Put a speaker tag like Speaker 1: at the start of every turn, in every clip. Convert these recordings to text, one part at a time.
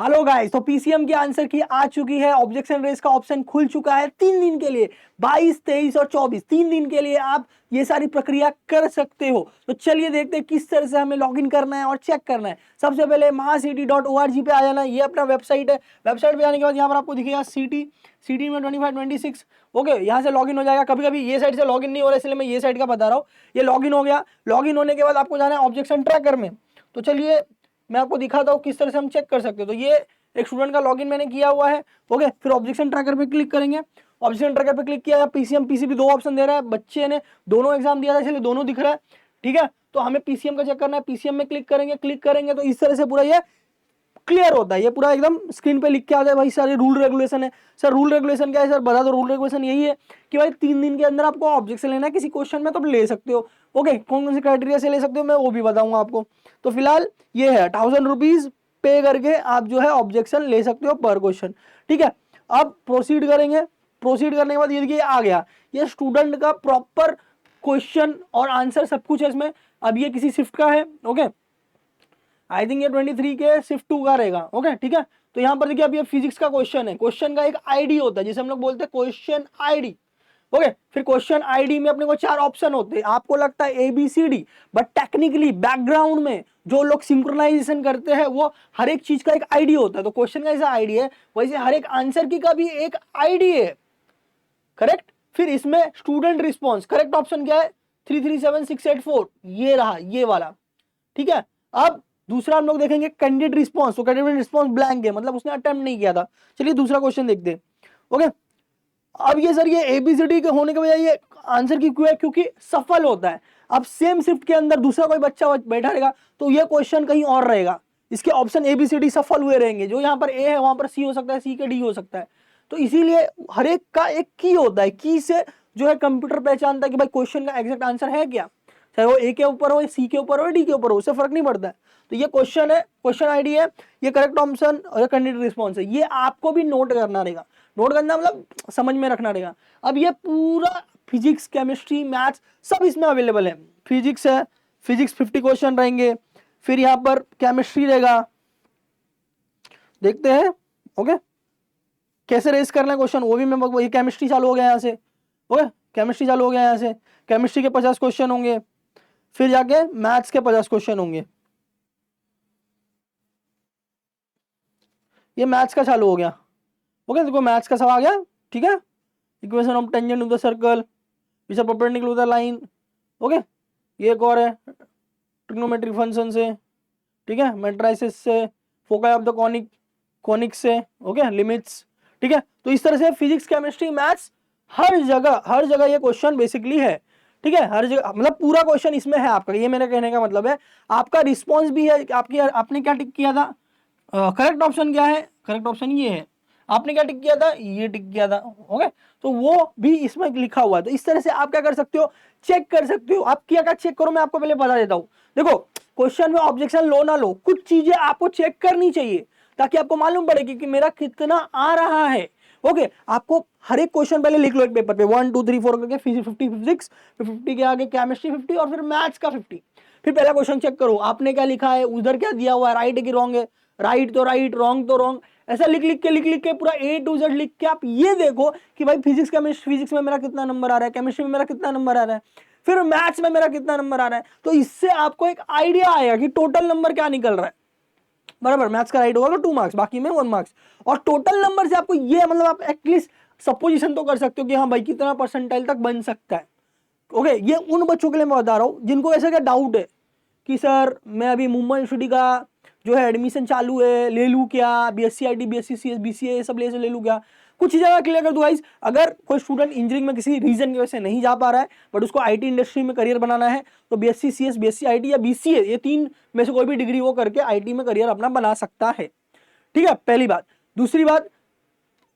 Speaker 1: Hello guys, तो PCM की answer की आ चुकी है। ऑब्जेक्शन रेस का ऑप्शन खुल चुका है 3 दिन के लिए, 22, 23 और 24 3 दिन के लिए आप ये सारी प्रक्रिया कर सकते हो। तो चलिए देखते हैं किस तरह से हमें लॉगिन करना है और चेक करना है। सबसे पहले महासीटी.org पे आ जाना है, ये अपना वेबसाइट है। वेबसाइट पे आने के बाद यहाँ पर आपको दिखेगा सिटी में 25 26। ओके, यहाँ से लॉगिन हो जाएगा। कभी कभी ये साइड से लॉगिन नहीं हो रहा है, इसलिए मैं ये साइड का बता रहा हूँ। ये लॉगिन हो गया। लॉगिन होने के बाद आपको जाना है ऑब्जेक्शन ट्रैकर में। तो चलिए मैं आपको दिखाता हूँ किस तरह से हम चेक कर सकते हो। तो ये एक स्टूडेंट का लॉगिन मैंने किया हुआ है। ओके, फिर ऑब्जेक्शन ट्रैकर पे क्लिक करेंगे। ऑब्जेक्शन ट्रैकर पे क्लिक किया, पीसीएम पीसीबी 2 ऑप्शन दे रहा है। बच्चे ने दोनों एग्जाम दिया था, इसलिए दोनों दिख रहा है। ठीक है, तो हमें पीसीएम का चेक करना है। पीसीएम में क्लिक करेंगे तो इस तरह से पूरा ये क्लियर होता है। ये पूरा एकदम स्क्रीन पे लिख के आता है भाई सारे रूल रेगुलेशन है। सर रूल रेगुलेशन क्या है? सर बता दो। रूल रेगुलेशन यही है कि भाई 3 दिन के अंदर आपको ऑब्जेक्शन लेना है किसी क्वेश्चन में, तो ले सकते हो। ओके, कौन कौन से क्राइटेरिया से ले सकते हो मैं वो भी बताऊंगा आपको। तो फिलहाल ये है 1000 रुपीज पे करके आप जो है ऑब्जेक्शन ले सकते हो पर क्वेश्चन। ठीक है, अब प्रोसीड करेंगे। प्रोसीड करने के बाद ये देखिए आ गया, ये स्टूडेंट का प्रॉपर क्वेश्चन और आंसर सब कुछ है इसमें। अब ये किसी शिफ्ट का है। ओके, आई थिंक ये 23 के शिफ्ट 2 का रहेगा। ओके, ठीक है। तो यहाँ पर देखिए अब ये फिजिक्स का क्वेश्चन है। क्वेश्चन का एक आईडी होता है जिसे हम लोग बोलते हैं क्वेश्चन आईडी। ओके, फिर क्वेश्चन आईडी में अपने को 4 ऑप्शन होते हैं। आपको लगता है ABCD, बट टेक्निकली बैकग्राउंड में जो लोग सिंक्रोनाइजेशन करते हैं वो हर एक चीज का एक आईडी होता है। तो क्वेश्चन का ऐसा आईडी है, वैसे हर एक आंसर की का भी एक आईडी है। करेक्ट। फिर इसमें स्टूडेंट रिस्पॉन्स, करेक्ट ऑप्शन क्या है? 337684, ये रहा, ये वाला। ठीक है, अब दूसरा हम लोग देखेंगे कैंडिडेट रिस्पॉन्स। तो कैंडिडेट रिस्पॉन्स ब्लैंक है, मतलब उसने अटेम्प्ट नहीं किया था। चलिए दूसरा क्वेश्चन देखते हैं। ओके, अब ये सर ये ABCD के होने के बजाय ये आंसर की क्यों है? क्योंकि सफल होता है। अब सेम शिफ्ट के अंदर दूसरा कोई बच्चा बैठा रहेगा तो ये क्वेश्चन कहीं और रहेगा। इसके ऑप्शन ABCD सफल हुए रहेंगे। जो यहाँ पर A है वहां पर C हो सकता है, C के D हो सकता है। तो इसीलिए हर एक का एक की होता है। की से जो है कंप्यूटर पहचानता है कि भाई क्वेश्चन का एग्जैक्ट आंसर है क्या, चाहे वो A के ऊपर हो, C के ऊपर हो, D के ऊपर हो, उससे फर्क नहीं पड़ता है। तो ये क्वेश्चन है, क्वेश्चन आईडी है, ये करेक्ट ऑप्शन और कैंडिडेट रिस्पॉन्स है। ये आपको भी नोट करना रहेगा। नोट करना मतलब समझ में रखना रहेगा। अब ये पूरा फिजिक्स, केमिस्ट्री, मैथ्स सब इसमें अवेलेबल है। फिजिक्स है, फिजिक्स 50 क्वेश्चन रहेंगे। फिर यहाँ पर केमिस्ट्री रहेगा, देखते हैं। ओके, कैसे रेस करना है क्वेश्चन वो भी मैं, ये केमिस्ट्री चालू हो गया यहाँ से। ओके, केमिस्ट्री चालू हो गया यहाँ से। केमिस्ट्री के 50 क्वेश्चन होंगे। फिर जाके मैथ्स के 50 क्वेश्चन होंगे। ये मैथ्स का चालू हो गया। ओके, देखो मैथ्स का सब आ गया। ठीक है, equation of tangent of the circle which are perpendicular to the line. Okay, ये एक और है ट्रिग्नोमेट्रिक फंक्शन से। ठीक है, मैट्रिसेस से, फोकाई ऑफ द कॉनिक से। Okay, limits. ठीक है, तो इस तरह से फिजिक्स, केमिस्ट्री, मैथ्स हर जगह ये क्वेश्चन बेसिकली है। ठीक है, हर जगह मतलब पूरा क्वेश्चन इसमें है आपका। ये मेरे कहने का मतलब है। आपका रिस्पॉन्स भी है, आपकी आपने क्या टिक किया था, करेक्ट ऑप्शन क्या है? करेक्ट ऑप्शन ये है। आपने क्या टिक किया था? ये टिक किया था। ओके, तो वो भी इसमें लिखा हुआ है। तो इस तरह से आप क्या कर सकते हो, चेक कर सकते हो। आप क्या चेक करो, मैं आपको पहले बता देता हूं। देखो, क्वेश्चन में ऑब्जेक्शन लो ना लो, कुछ चीजें आपको चेक करनी चाहिए ताकि आपको मालूम पड़ेगी कि मेरा कितना आ रहा है। ओके, आपको हर एक क्वेश्चन पहले लिख लो एक पेपर पे, 1 2 3 4 करके। 50 फिजिक्स, फिर 50 के आगे केमिस्ट्री 50 और फिर मैथ्स का 50। फिर पहला क्वेश्चन चेक करो आपने क्या लिखा है, उधर क्या दिया हुआ है, राइट है कि रॉन्ग है, राइट तो राइट, रॉन्ग तो रॉन्ग। ऐसा लिख के पूरा A to Z लिख के आप ये देखो कि भाई फिजिक्स, केमिस्ट्री, फिजिक्स में मेरा कितना नंबर आ रहा है, केमिस्ट्री में मेरा कितना नंबर आ रहा है, फिर मैथ्स में मेरा कितना नंबर आ रहा है। तो इससे आपको एक आइडिया आएगा कि टोटल नंबर क्या निकल रहा है। बराबर, मैथ्स का राइट होगा तो 2 मार्क्स, बाकी में 1 मार्क्स। और टोटल नंबर से आपको ये मतलब आप एटलीस्ट सपोजिशन तो कर सकते हो कि हाँ भाई कितना परसेंटाइल तक बन सकता है। ओके, ये उन बच्चों के लिए मैं बता रहा हूँ जिनको ऐसा क्या डाउट है कि सर मैं अभी मुंबई यूनिवर्सिटी का जो है एडमिशन चालू है, ले लूँ क्या, BSc IT, BSc CS, BCA ये सब ले लूँ क्या। कुछ जगह क्लियर कर दूँ गाइस। अगर कोई स्टूडेंट इंजीनियरिंग में किसी रीजन की वजह से नहीं जा पा रहा है बट उसको IT इंडस्ट्री में करियर बनाना है, तो BSc CS, BSc IT या BCA ये 3 में से कोई भी डिग्री वो करके IT में करियर अपना बना सकता है। ठीक है, पहली बात। दूसरी बात,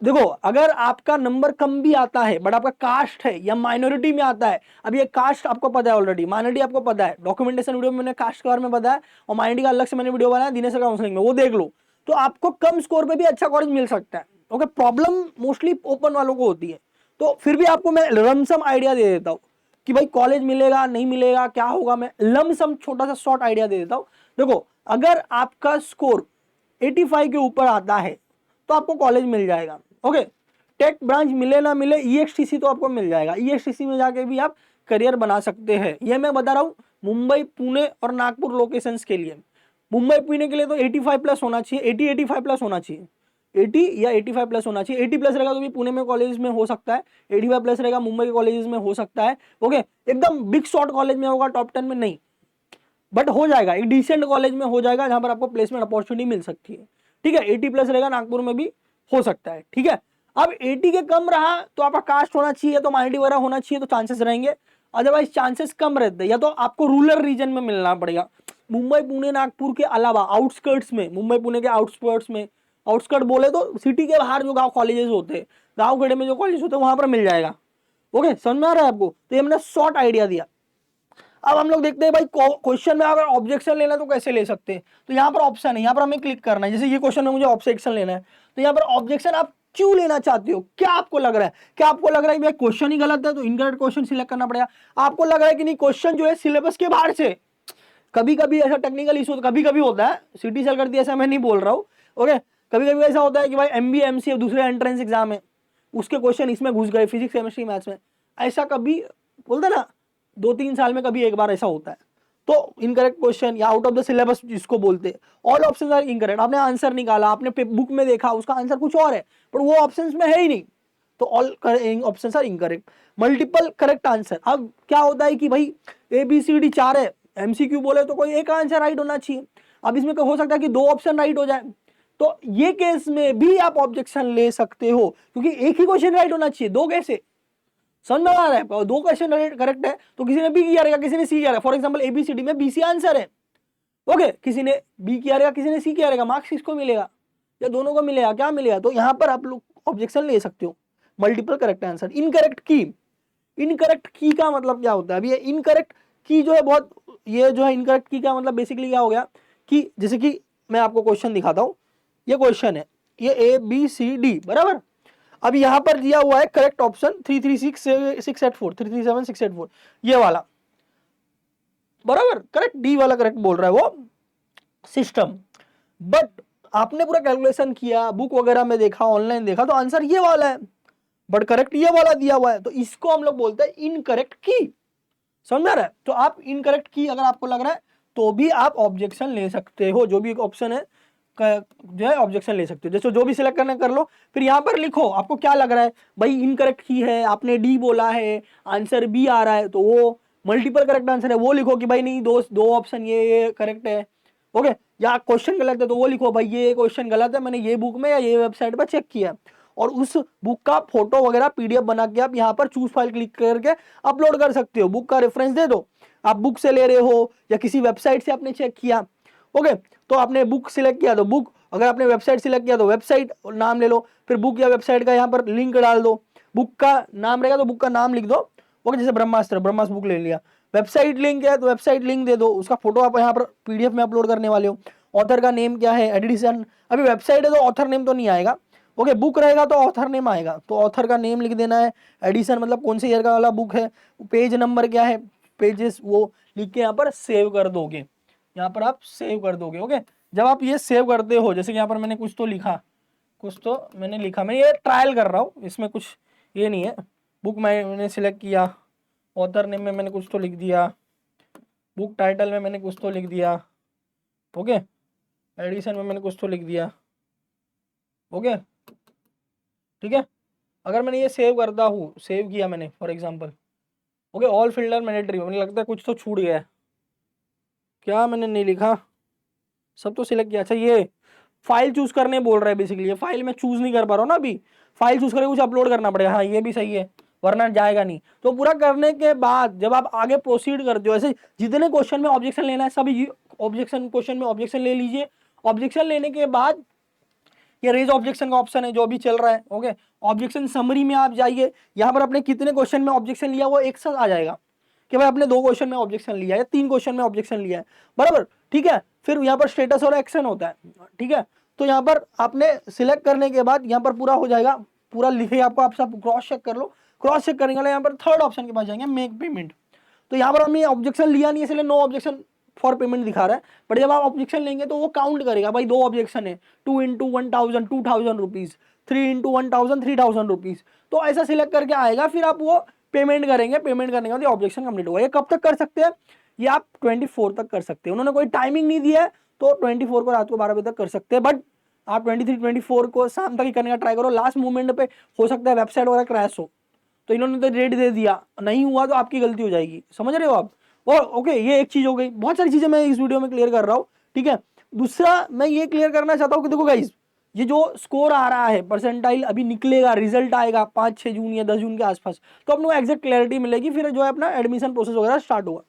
Speaker 1: देखो अगर आपका नंबर कम भी आता है बट आपका कास्ट है या माइनॉरिटी में आता है, अब ये कास्ट आपको पता है ऑलरेडी, माइनॉरिटी आपको पता है, डॉक्यूमेंटेशन वीडियो में मैंने कास्ट के बारे में बताया और माइनॉरिटी का अलग से मैंने वीडियो बनाया दिनेश काउंसलिंग में, वो देख लो। तो आपको कम स्कोर पे भी अच्छा कॉलेज मिल सकता है। ओके, प्रॉब्लम मोस्टली ओपन वालों को होती है। तो फिर भी आपको मैं लमसम आइडिया दे देता हूँ कि भाई कॉलेज मिलेगा नहीं मिलेगा क्या होगा, मैं लमसम छोटा सा शॉर्ट आइडिया दे देता हूँ। देखो, अगर आपका स्कोर 85 के ऊपर आता है तो आपको कॉलेज मिल जाएगा। ओके, टेक ब्रांच मिले ना मिले, ईएक्सटीसी तो आपको मिल जाएगा, ईएक्सटीसी में जाके भी आप करियर बना सकते हैं। ये मैं बता रहा हूँ मुंबई, पुणे और नागपुर लोकेशंस के लिए। मुंबई पुणे के लिए तो 85 प्लस होना चाहिए, 85 प्लस होना चाहिए, 80 या 85 प्लस होना चाहिए। 80 प्लस रहेगा तो भी पुणे में कॉलेज में हो सकता है, 85 प्लस रहेगा मुंबई के कॉलेजेस में हो सकता है। ओके, एकदम बिग शॉट कॉलेज में होगा, टॉप 10 में नहीं, बट हो जाएगा, एक डिसेंट कॉलेज में हो जाएगा जहां पर आपको प्लेसमेंट अपॉर्चुनिटी मिल सकती है। ठीक है, 80 प्लस रहेगा, नागपुर में भी हो सकता है। ठीक है, अब 80 के कम रहा तो आपका कास्ट होना चाहिए, तो माइनॉरिटी वगैरह होना चाहिए, तो चांसेस रहेंगे। अदरवाइज चांसेस कम रहते हैं, या तो आपको रूरल रीजन में मिलना पड़ेगा। मुंबई पुणे नागपुर के अलावा आउटस्कर्ट्स में, मुंबई पुणे के आउटस्कर्ट्स में, आउटस्कर्ट बोले तो सिटी के बाहर जो गांव कॉलेजेस होते हैं, गांव खेड़े में जो कॉलेज होते हैं वहां पर मिल जाएगा। ओके, समझ में आ रहा है आपको? तो ये मैंने शॉर्ट आइडिया दिया। अब हम लोग देखते हैं भाई क्वेश्चन में अगर ऑब्जेक्शन लेना है तो कैसे ले सकते हैं। तो यहाँ पर ऑप्शन है, यहाँ पर हमें क्लिक करना है। जैसे ये क्वेश्चन में मुझे ऑब्जेक्शन लेना है, तो यहाँ पर ऑब्जेक्शन आप क्यों लेना चाहते हो, क्या आपको लग रहा है, क्या आपको लग रहा है कि भाई क्वेश्चन ही गलत है तो इनकरेक्ट क्वेश्चन सिलेक्ट करना पड़ेगा, आपको लग रहा है कि नहीं क्वेश्चन जो है सिलेबस के बाहर से, कभी कभी ऐसा टेक्निकल इशू कभी कभी होता है, सिटी सेल कर दिया ऐसा मैं नहीं बोल रहा हूँ। ओके, कभी कभी ऐसा होता है कि भाई एमबीए एमसीए दूसरे एंट्रेंस एग्जाम है, उसके क्वेश्चन इसमें घुस गए, फिजिक्स केमिस्ट्री मैथ्स में, ऐसा कभी बोलते ना 2-3 साल में कभी एक बार ऐसा होता है। तो इनकरेक्ट क्वेश्चन या आउट ऑफ द सिलेबस जिसको बोलते हैं, ऑल ऑप्शंस आर इनकरेक्ट। आपने आंसर निकाला, आपने बुक में देखा, उसका आंसर कुछ और है पर वो ऑप्शंस में है ही नहीं, तो all options are incorrect. Multiple correct answer, अब क्या होता है कि भाई ABCD 4 है, MCQ बोले तो कोई एक आंसर राइट होना चाहिए। अब इसमें हो सकता है कि 2 ऑप्शन राइट हो जाए, तो ये केस में भी आप ऑब्जेक्शन ले सकते हो, क्योंकि एक ही क्वेश्चन राइट होना चाहिए, 2 कैसे? समझ में आ रहा है? 2 क्वेश्चन करेक्ट है तो किसी ने बी किया रहेगा, किसी ने सी किया रहेगा। फॉर एग्जांपल ABCD में BC आंसर है, ओके, किसी ने बी किया रहेगा, किसी ने सी किया रहेगा, मार्क्स किसको मिलेगा? या दोनों को मिलेगा? क्या मिलेगा? तो यहां पर आप लोग ऑब्जेक्शन ले सकते हो। मल्टीपल करेक्ट आंसर, इनकरेक्ट की, इनकरेक्ट की का मतलब क्या होता है? अभी ये इनकरेक्ट की जो है बहुत, ये जो है इनकरेक्ट की का मतलब बेसिकली क्या हो गया कि जैसे कि मैं आपको क्वेश्चन दिखाता हूं, ये क्वेश्चन है, ये ABCD बराबर। अब यहां पर दिया हुआ है करेक्ट ऑप्शन 336 337 684, ये वाला बराबर करेक्ट, डी वाला करेक्ट बोल रहा है वो सिस्टम। बट आपने पूरा कैलकुलेशन किया, बुक वगैरह में देखा, ऑनलाइन देखा, तो आंसर ये वाला है, बट करेक्ट ये वाला दिया हुआ है, तो इसको हम लोग बोलते हैं इनकरेक्ट की। समझ में आ रहा है? तो आप इनकरेक्ट की अगर आपको लग रहा है तो भी आप ऑब्जेक्शन ले सकते हो, जो भी ऑप्शन है जो है ऑब्जेक्शन ले सकते हो। जैसे जो भी सिलेक्ट करना कर लो, फिर यहाँ पर लिखो आपको क्या लग रहा है। भाई इनकरेक्ट की है, आपने डी बोला है, आंसर बी आ रहा है, तो वो मल्टीपल करेक्ट आंसर है, वो लिखो कि भाई नहीं दो ऑप्शन ये करेक्ट है। ओके, या क्वेश्चन गलत है तो वो लिखो भाई ये क्वेश्चन गलत है, मैंने ये बुक में या ये वेबसाइट पर चेक किया, और उस बुक का फोटो वगैरह PDF बना के आप यहाँ पर चूज फाइल क्लिक करके अपलोड कर सकते हो। बुक का रेफरेंस दे दो, आप बुक से ले रहे हो या किसी वेबसाइट से आपने चेक किया। ओके, तो आपने बुक सिलेक्ट किया तो बुक, अगर आपने वेबसाइट सिलेक्ट किया तो वेबसाइट नाम ले लो, फिर बुक या वेबसाइट का यहाँ पर लिंक डाल दो, बुक का नाम रहेगा तो बुक का नाम लिख दो। ओके, जैसे ब्रह्मास्त्र बुक ले लिया, वेबसाइट लिंक है तो वेबसाइट लिंक दे दो, उसका फोटो आप यहाँ पर PDF में अपलोड करने वाले हो। ऑथर का नेम क्या है, एडिशन, अभी वेबसाइट है तो ऑथर नेम तो नहीं आएगा। ओके, बुक रहेगा तो ऑथर नेम आएगा, तो ऑथर का नेम लिख देना है। एडिशन मतलब कौन से ईयर का वाला बुक है, पेज नंबर क्या है, पेजेस वो लिख के यहाँ पर सेव कर दोगे, यहाँ पर आप सेव कर दोगे। ओके, जब आप ये सेव करते हो, जैसे कि यहाँ पर मैंने कुछ तो लिखा, मैं ये ट्रायल कर रहा हूँ, इसमें कुछ ये नहीं है। बुक मैंने सिलेक्ट किया, ऑथर नेम में मैंने कुछ तो लिख दिया, बुक टाइटल में मैंने कुछ तो लिख दिया, ओके, एडिशन में मैंने कुछ तो लिख दिया। ओके, ठीक है, अगर मैंने ये सेव करता हूँ, सेव किया मैंने for example, okay, all field are mandatory, मुझे लगता है कुछ तो छूट गया है, क्या मैंने नहीं लिखा, सब तो सिलेक्ट किया। अच्छा, ये फाइल चूज करने बोल रहा है बेसिकली, ये फाइल मैं चूज नहीं कर पा रहा हूँ ना अभी, फाइल चूज करके कुछ अपलोड करना पड़ेगा। हाँ, ये भी सही है, वरना जाएगा नहीं। तो पूरा करने के बाद जब आप आगे प्रोसीड करते हो, ऐसे जितने क्वेश्चन में ऑब्जेक्शन लेना है सभी ऑब्जेक्शन क्वेश्चन में ऑब्जेक्शन ले लीजिए। ऑब्जेक्शन लेने के बाद ये रेज ऑब्जेक्शन का ऑप्शन है जो भी चल रहा है। ओके, ऑब्जेक्शन समरी में आप जाइए, यहाँ पर अपने कितने क्वेश्चन में ऑब्जेक्शन लिया वो एक साथ आ जाएगा कि भाई आपने 2 क्वेश्चन में ऑब्जेक्शन लिया है, 3 क्वेश्चन में ऑब्जेक्शन लिया है, बराबर, ठीक है। फिर यहाँ पर स्टेटस और एक्शन होता है, ठीक है। तो यहाँ पर आपने सिलेक्ट करने के बाद यहाँ पर पूरा हो जाएगा, पूरा लिखे आपको, आप सब क्रॉस चेक कर लो। क्रॉस चेक करने के लिए यहाँ पर थर्ड ऑप्शन के पास जाएंगे, मेक पेमेंट। तो यहाँ पर हमने ऑब्जेक्शन लिया नहीं, इसलिए नो ऑब्जेक्शन फॉर पेमेंट दिखा रहा है, बट जब आप ऑब्जेक्शन लेंगे तो वो काउंट करेगा, भाई 2 ऑब्जेक्शन है, 2 इंटू 1000 2000 रुपीज, 3 इंटू 1000 3000 रुपीज, तो ऐसा सिलेक्ट करके आएगा, फिर आप वो पेमेंट करेंगे, पेमेंट करने के बाद ऑब्जेक्शन कंप्लीट होगा। ये कब तक कर सकते हैं, ये आप 24 तक कर सकते हैं, उन्होंने कोई टाइमिंग नहीं दिया है, तो 24 को रात को 12 बजे तक कर सकते हैं, बट आप 23 24 को शाम तक ही करने का ट्राई करो। लास्ट मोमेंट पे हो सकता है वेबसाइट वगैरह क्रैश हो, तो इन्होंने तो रेट दे दिया, नहीं हुआ तो आपकी गलती हो जाएगी, समझ रहे हो आप। और ओके, ये एक चीज हो गई, बहुत सारी चीजें मैं इस वीडियो में क्लियर कर रहा हूँ, ठीक है। दूसरा मैं ये क्लियर करना चाहता हूँ कि देखो गाइस, ये जो स्कोर आ रहा है परसेंटाइल अभी निकलेगा, रिजल्ट आएगा 5-6 जून या 10 जून के आसपास, तो अपने को एग्जैक्ट क्लैरिटी मिलेगी, फिर जो है अपना एडमिशन प्रोसेस वगैरह स्टार्ट होगा,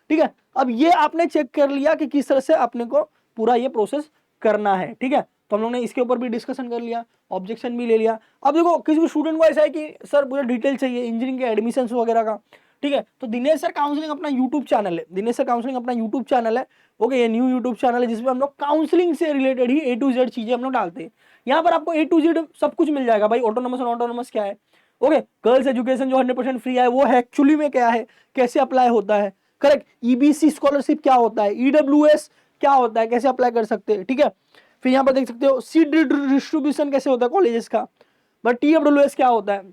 Speaker 1: ठीक है। अब ये आपने चेक कर लिया कि किस तरह से अपने को पूरा ये प्रोसेस करना है, ठीक है। तो हम लोग ने इसके ऊपर भी डिस्कशन कर लिया, ऑब्जेक्शन भी ले लिया। अब देखो किसी स्टूडेंट को ऐसा है कि सर मुझे डिटेल चाहिए इंजीनियरिंग के एडमिशन वगैरह का, ठीक है, तो दिनेश सर काउंसलिंग अपना यूट्यूब चैनल है, दिनेश सर काउंसलिंग अपना यूट्यूब चैनल है, ओके, ये न्यू यूट्यूब चैनल है जिसमें हम लोग काउंसलिंग से related he A to Z चीजें हम लोग डालते हैं। यहाँ पर आपको A to Z सब कुछ मिल जाएगा भाई, ऑटोनोमस और ऑटोनोमस क्या है, ओके, गर्ल्स एजुकेशन जो 100% फ्री है वो है एक्चुअली में क्या है, कैसे अप्लाई होता है, करेक्ट, EBC स्कॉलरशिप क्या होता है, EWS क्या होता है, कैसे अप्लाई कर सकते हैं, ठीक है। फिर यहाँ पर देख सकते हो सीट डिस्ट्रीब्यूशन कैसे होता है कॉलेजेस का, बट TWS क्या होता है,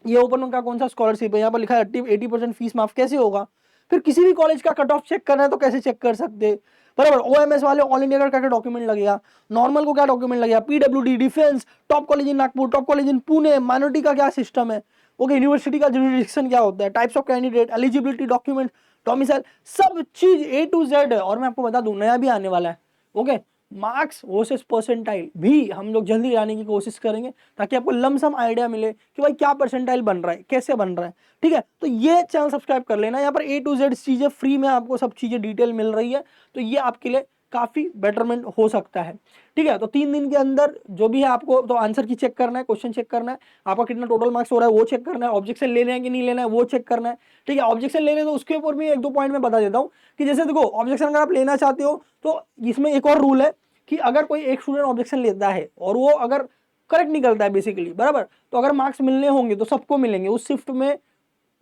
Speaker 1: ये ओपन का कौन सा स्कॉलरशिप है, यहाँ पर लिखा है 80% फीस माफ कैसे होगा। फिर किसी भी कॉलेज का कट ऑफ चेक करना है तो कैसे चेक कर सकते हैं, बराबर। OMS वाले ऑल इंडिया का क्या डॉक्यूमेंट लगेगा, नॉर्मल को क्या डॉक्यूमेंट लगेगा, PWD defence, top college in Nagpur, top college in Pune, minority का क्या सिस्टम है, ओके, यूनिवर्सिटी का जुरिडिक्शन क्या होता है, types of candidate, eligibility document, domicile, सब चीज A to Z है। और मैं आपको बता दूं नया भी आने वाला है, ओके, मार्क्स वर्सेस परसेंटाइल भी हम लोग जल्दी लाने की कोशिश करेंगे, ताकि आपको लमसम आइडिया मिले कि भाई क्या परसेंटाइल बन रहा है, कैसे बन रहा है, ठीक है। तो ये चैनल सब्सक्राइब कर लेना, यहाँ पर A to Z चीजें फ्री में आपको सब चीजें डिटेल मिल रही है, तो ये आपके लिए काफी बेटरमेंट हो सकता है, ठीक है। तो 3 दिन के अंदर जो भी है आपको तो आंसर की चेक करना है, क्वेश्चन चेक करना है, आपका कितना टोटल मार्क्स हो रहा है वो चेक करना है, ऑब्जेक्शन लेने हैं कि नहीं लेना है वो चेक करना है, ठीक है। ऑब्जेक्शन लेने तो उसके ऊपर भी 1-2 पॉइंट मैं बता देता हूँ कि जैसे देखो ऑब्जेक्शन अगर आप लेना चाहते हो तो इसमें एक और रूल है कि अगर कोई एक स्टूडेंट ऑब्जेक्शन लेता है और वो अगर करेक्ट निकलता है बेसिकली, बराबर, तो अगर मार्क्स मिलने होंगे तो सबको मिलेंगे उस शिफ्ट में,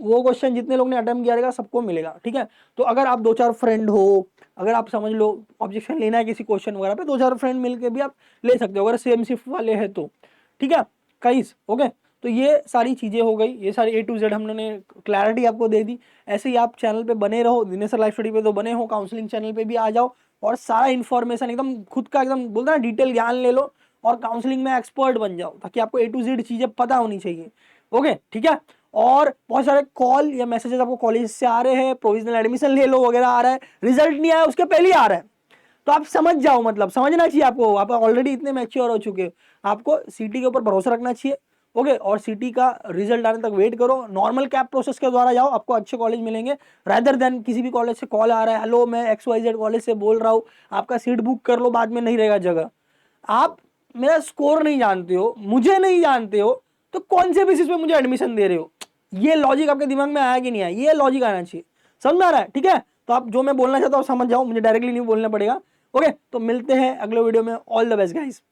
Speaker 1: वो क्वेश्चन जितने लोग ने अटेम्प्ट किया रहेगा सबको मिलेगा, ठीक है। तो अगर आप 2-4 फ्रेंड हो, अगर आप समझ लो ऑब्जेक्शन लेना है किसी क्वेश्चन वगैरह पे, 2-4 फ्रेंड मिलके भी आप ले सकते हो अगर सेम शिफ्ट वाले हैं तो, ठीक है गाइस, ओके। तो ये सारी चीजें हो गई, ये सारी A to Z हमने क्लैरिटी आपको दे दी। ऐसे ही आप चैनल पे बने रहो, दिनेश सर लाइव स्टडी पे तो बने हो, काउंसलिंग चैनल पे भी आ जाओ और सारा इन्फॉर्मेशन एकदम खुद का एकदम बोलते हैं ना डिटेल ज्ञान ले लो और काउंसलिंग में एक्सपर्ट बन जाओ, ताकि आपको A to Z चीजें पता होनी चाहिए, ओके, ठीक है। और बहुत सारे कॉल या मैसेजेस आपको कॉलेज से आ रहे हैं, प्रोविजनल एडमिशन ले लो वगैरह आ रहा है, रिजल्ट नहीं आया उसके पहले ही आ रहा है, तो आप समझ जाओ, मतलब समझना चाहिए आपको, आप ऑलरेडी इतने मैच्योर हो चुके हो, आपको सीटी के ऊपर भरोसा रखना चाहिए, ओके। और सीटी का रिजल्ट आने तक वेट करो, नॉर्मल कैप प्रोसेस के द्वारा जाओ, आपको अच्छे कॉलेज मिलेंगे, रादर देन किसी भी कॉलेज से कॉल आ रहा है, हेलो मैं XYZ कॉलेज से बोल रहा हूँ, आपका सीट बुक कर लो, बाद में नहीं रहेगा जगह। आप मेरा स्कोर नहीं जानते हो, मुझे नहीं जानते हो, तो कौन से बेसिस पे मुझे एडमिशन दे रहे हो, ये लॉजिक आपके दिमाग में आया कि नहीं आया, ये लॉजिक आना चाहिए, समझ में आ रहा है, ठीक है। तो आप जो मैं बोलना चाहता हूँ समझ जाओ, मुझे डायरेक्टली नहीं बोलना पड़ेगा, ओके। तो मिलते हैं अगले वीडियो में, ऑल द बेस्ट गाइस।